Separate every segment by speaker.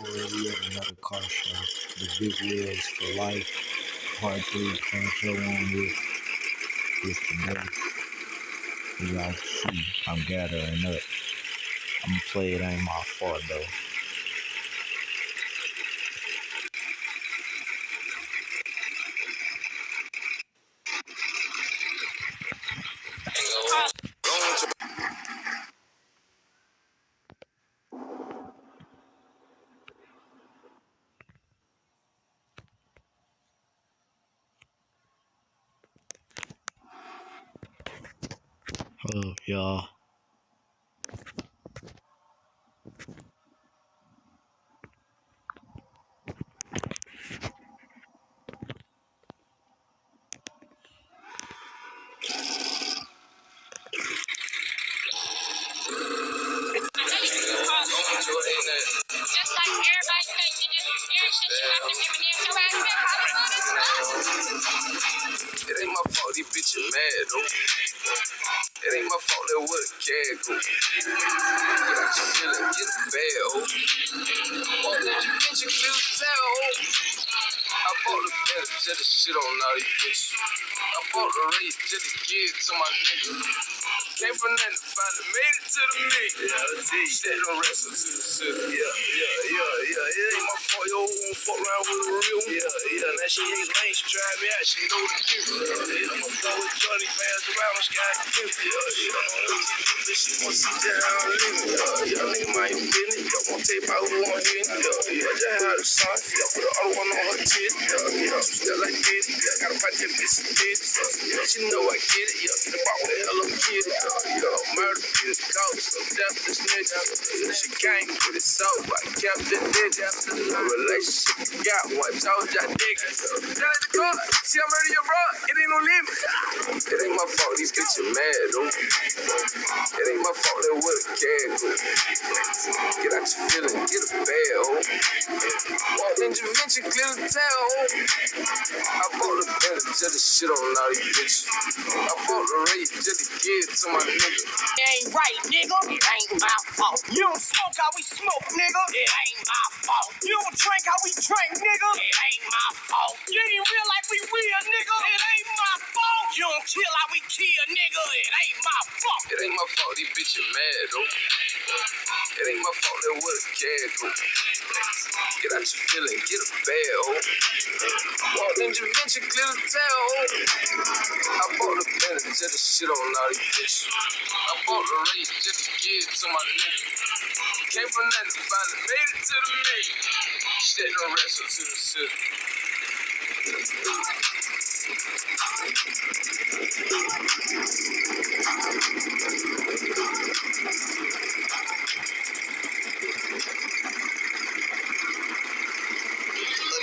Speaker 1: Or we at another car show. The Big Wheels for Life, Part 3 car show on here. This today. As y'all see, I'm gathering up. I'm gonna play it, ain't my fault though. Hold up, y'all.
Speaker 2: Just like everybody say, you just hear shit you have to give me your ass back.
Speaker 3: It ain't my fault, these bitches mad though. It ain't my fault that what a cat go. Yeah, I just feeling get bad, oh. What did you get your clear to tell, oh? I bought the better to the shit on all these bitches. I bought the race to the kid to my nigga. Came from nothing, finally made it to the million. Yeah, I see. Stayed on wrestle to the city. Yeah. It ain't my fault, yo, won't fuck around with a real. Yeah. Now she ain't lame, she drive me out, she know the deal. Yeah, I'ma go with Johnny, pass around, my sky can Yeah. She wanna see that how I'm living. Yeah, nigga, mind your business. Y'all wanna take my who on here. Yeah, just had the sun. Yeah, put the other one on her tit. Yeah, two-step like this. Yeah, gotta fight that bitch some bitch. Yeah, she know I get it. Yeah, get the ball with the hell of a kid. Yeah, murder, get it caught. So deathless nigga. She can't get it so. I kept it dead. No relationship you got one. Told y'all niggas. Tell the car. See, I'm ready, your bro. It ain't no limit. It ain't my fault. These bitches mad, though. It ain't my fault that what a cat go. Get out your feeling, get a bad, oh. Walked in Javinci, clear the town, oh. I bought the better to the shit on all these bitches. I bought the race to the kid to my nigga.
Speaker 2: It ain't right, nigga. It ain't my fault. You don't smoke how we smoke, nigga. It ain't my fault. You don't drink how we drink, nigga. It ain't my fault. You ain't real like we real, nigga. It ain't my fault. You don't kill how we kill, nigga. It ain't my fault.
Speaker 3: It ain't my fault, these bitches mad, though. It ain't my fault that what a cat go. Get out your feeling, get a bad, oh. Walked in Javinci, clear the town, oh. I bought the better to the shit on all these bitches. I bought the race to the kid to my nigga. Came from nothing, finally made it to the million. Stayed on wrestle to the city.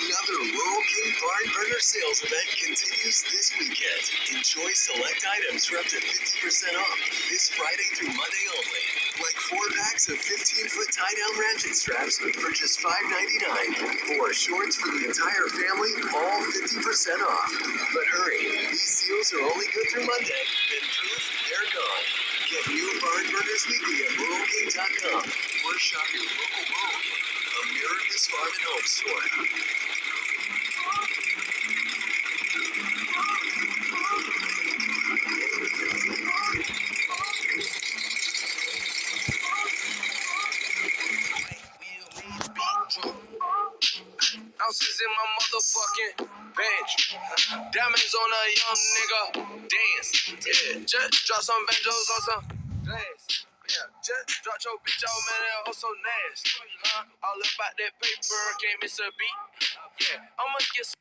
Speaker 4: Another Rural King Barn Burner sales event continues this weekend. Enjoy select items for up to 50% off this Friday through Monday only. Like 4 packs of 15-foot tie-down ratchet straps for just $5.99. Or shorts for the entire family, all 50% off. But hurry, these deals are only good through Monday. Then poof, they're gone. Get new Barn Burners weekly at RuralKing.com or shop your local Rural King, America's Farm and Home Store.
Speaker 3: Ounces in my motherfucking bench. Diamonds on a young nigga. Dance. Yeah. Just drop some banjos on some dance. Yeah. Just drop your bitch out, man. That hoe so nasty. All about that paper. Can't miss a beat. Yeah. I'ma get some.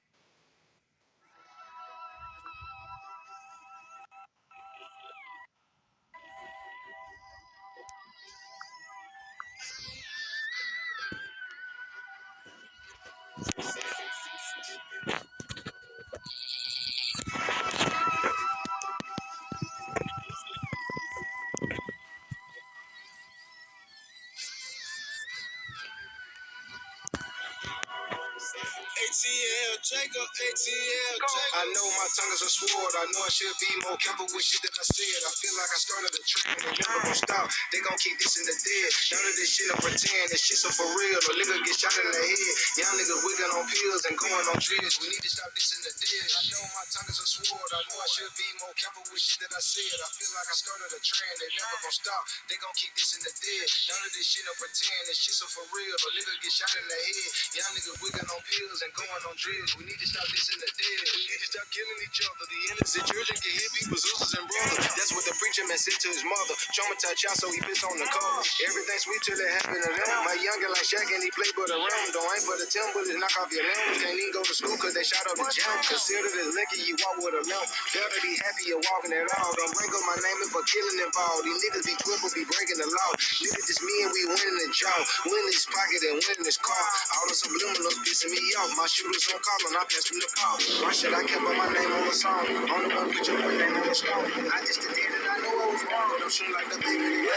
Speaker 2: ATL Jacob, ATL Jacob. I know my tongue is a sword. I know I should be more careful with shit that I said. I feel like I started a trend. They never gon' stop. They gon' keep this in the dead. None of this shit no pretend. This shit so for real. A nigga get shot in the head. Young niggas wigging on pills and going on trips. We need to stop this in the dead. I know my tongue is a sword. I know I should be more careful with shit that I said. I feel like I started a trend. They never gon' stop. They gon' keep this in the dead. None of this shit no pretend. This shit so for real. A nigga get shot in the head. Young niggas wigging on pills and going on drills. We need to stop this in the dead. We need to stop killing each other. The innocent children can hit people's sisters and brothers. That's what the preacher man said to his mother. Traumatized child, so he pissed on the cover. Everything sweet till it happened to them. My younger like Shaq and he played but around. Don't aim for the 10 bullets, knock off your limbs. Can't even go to school cause they shot up the gym. Considered as lucky you walk with a limp. Better be happy you're walking at all. Don't bring up my name if for killing involved. These niggas be quick but be breaking the law. Niggas just me and we winning the job. Winning this pocket and winning this car. All the subliminals pissing me off. My shooters on call and I pass from the ball. Why should I kept on my name on the song? On the one picture, my name on the stone. I just did it and I know I was wrong. But I'm shooting like the baby.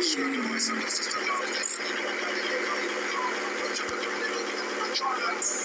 Speaker 2: Scripting myself, this is the law. My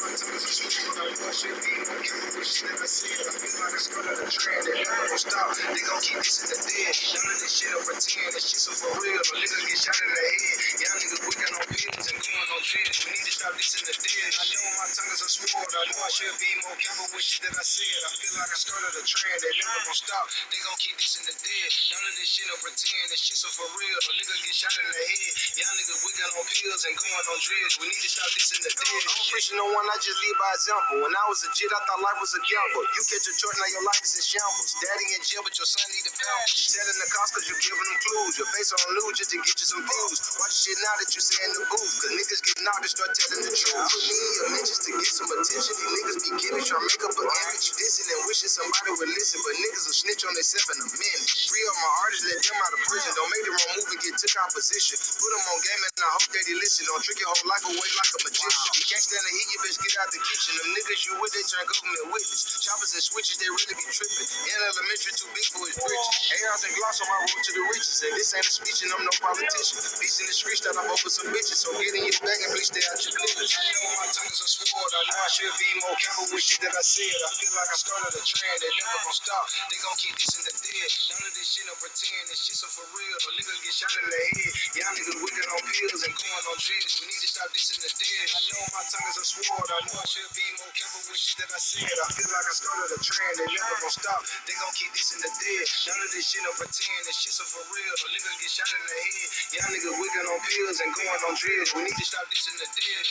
Speaker 2: tongue is a sword. I know I should be more careful with shit that I said. I feel like I started a trend. They never gon' stop. They gon' keep this in the dead. None of this shit no pretend. This shit so for real. A nigga get shot in the head. Young niggas wigging on pills and going on trips. We need to stop this in the dead. I know my tongue is a sword. I know I should be more careful with shit that I said. I feel like I started a trend. They never gon' stop. They gon' keep this in the dead. None of this shit no pretend. This shit so for real. A nigga get shot in the head. Young niggas wigging on pills and going on trips. We need to stop this in the dead. I'm preaching no one, I just lead by example. When I was a kid, I thought life was a gamble. You catch a choice, now your life is in shambles. Daddy in jail, but your son need a balance. You telling the cops cause you giving them clues. Your face on news just to get you some views. Watch shit now that you say in the booth. Cause niggas get knocked and start telling the truth. Put me in your mentions to get some attention. These niggas be giving, trying to make up an image. Dissing and wishing somebody would listen. But niggas will snitch on themselves in a minute. Free up my artists, let them out of prison. Don't make the wrong move and get took out position. Put them on game and I hope that he listen. Don't trick your whole life away like a magician. You can't stand the heat, you best get out the kitchen. Them niggas you with, they turn government witness. Choppers and switches, they really be tripping. In elementary, too big for his britches. ARs and gloss on my road to the riches. And this ain't a speech and I'm no politician. Peace in the streets that I'm over some bitches. So get in your bag and bleach, stay out your business. I know my tongue is a sword. I know I should be more careful with shit that I said. I feel like I started a trend. They never gon' stop. They gon' keep this in the dead. None of this shit no pretend. This shit so for real. A nigga get shot in the head. Y'all niggas wigging on pills and going on trips. We need to stop this in the dead. I know my tongue is a sword. I know I should be more careful with shit that I said. I feel like I started a trend. They never gon' stop. They gon' keep this in the dead. None of this shit no pretend. This shit so for real. A nigga get shot in the head. Y'all niggas wigging on pills and going on trips. We need to stop this in the dead.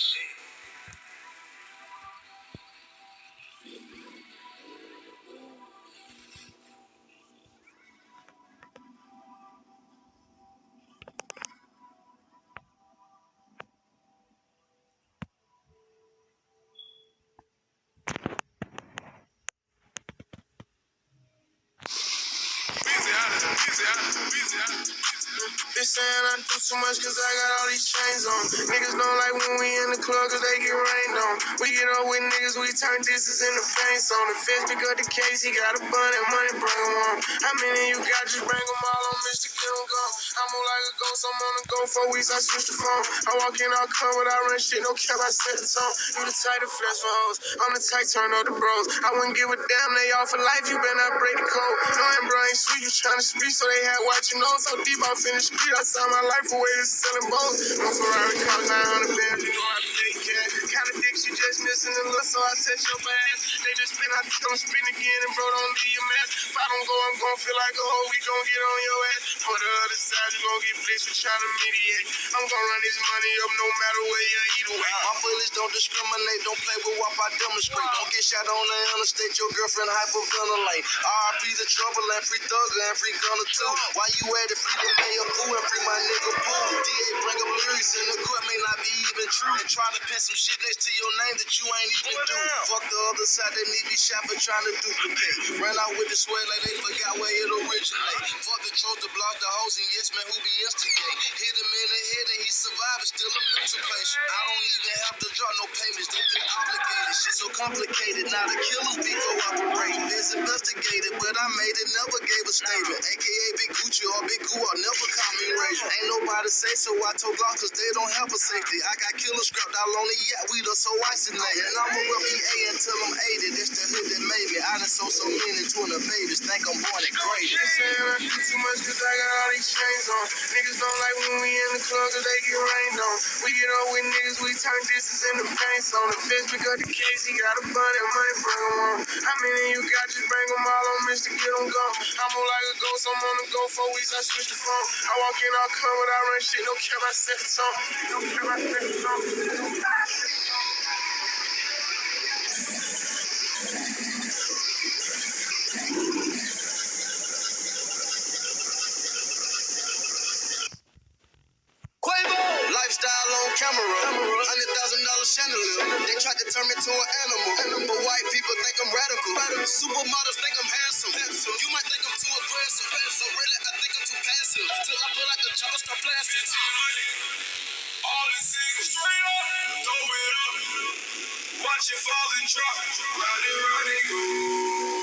Speaker 2: They saying I do too much cause I got all these chains on. Niggas don't like when we in the club cause they get rained on. We get up with niggas, we turn distance into paints on. The fence pick up the case, he got a bun and money, bring him on. How many you got, just bring them all on, Mr. Get them gone. I'm on like a ghost, I'm on the go 4 weeks, I switch the phone. I walk in, I'll come without run shit, no cap, I set the tone. You the type to flex for hoes, I'm the type turn up the bros. I wouldn't give a damn, they all for life, you better not break the code. Knowing bro ain't sweet, you tryna speak, so they had watch you know. So deep, I finished street, I saw my life away to selling bones. No Ferrari cost 900 bands, you know I pay cash. Kinda dick, she just missing the look, so I touch your ass. They just spin, I tell them spin again, and bro, don't leave your mask. If I don't go, I'm gon' feel like a hoe, we gon' get on your ass. For the other side, you gon' get blitzed for trying to mediate. I'm gon' run this money up no matter where you either way. My bullets don't discriminate, don't play with WAP, I demonstrate. Don't get shot on the interstate, your girlfriend hyper gunner lane. RIP the trouble and free thugger and free gunner too. Why you at it? Free the mayor Pooh and free my nigga Pooh. DA bring up lyrics in the court may not be even true. And try to pin some shit next to your name that you ain't even do. Fuck the other side, they need be shot for trying to duplicate. Ran out with the sweat like they forgot where it originate. Fuck the trolls, the blog, the hoes, and yes man who be instigate. Hit him in the head and he survived, it's still a mental patient. I don't even have to draw no payments, they feel obligated. Shit so complicated, now the killers be cooperating. It's investigated, but I made it, never gave a statement. AKA Big Gucci or Big Goo, never call me Razor. Ain't nobody say so, I told God cause they don't have a safety. I got killer strapped out on the yacht, we done so isolated. And I'ma rep EA until I'm 80. That's the hood that made me. I done sold so many to the babies, think I'm born and great. They saying I do too much cause I got all these chains on. Niggas don't like when we in the club cause they get rained on. We get up with niggas, we turn distance into paints on. The fence pick up the case, he got a bunny, money, bring them on. How many you got, just bring them all on, Mr. Get them gone. I'm on like a ghost, I'm on the go 4 weeks, I switch the phone. I walk in all covered, I run shit, no care, I set the tone. No care, I set the tone. Quavo! Lifestyle on camera. $100,000 chandelier. They tried to turn me to an animal. But white people think I'm radical. Supermodels think I'm handsome. You might think I'm too aggressive. But really, I think I'm too passive. Till I pull out the chopper, start blasting. All the singles straight up. Throw it up. Watch it fall and drop. Round and go.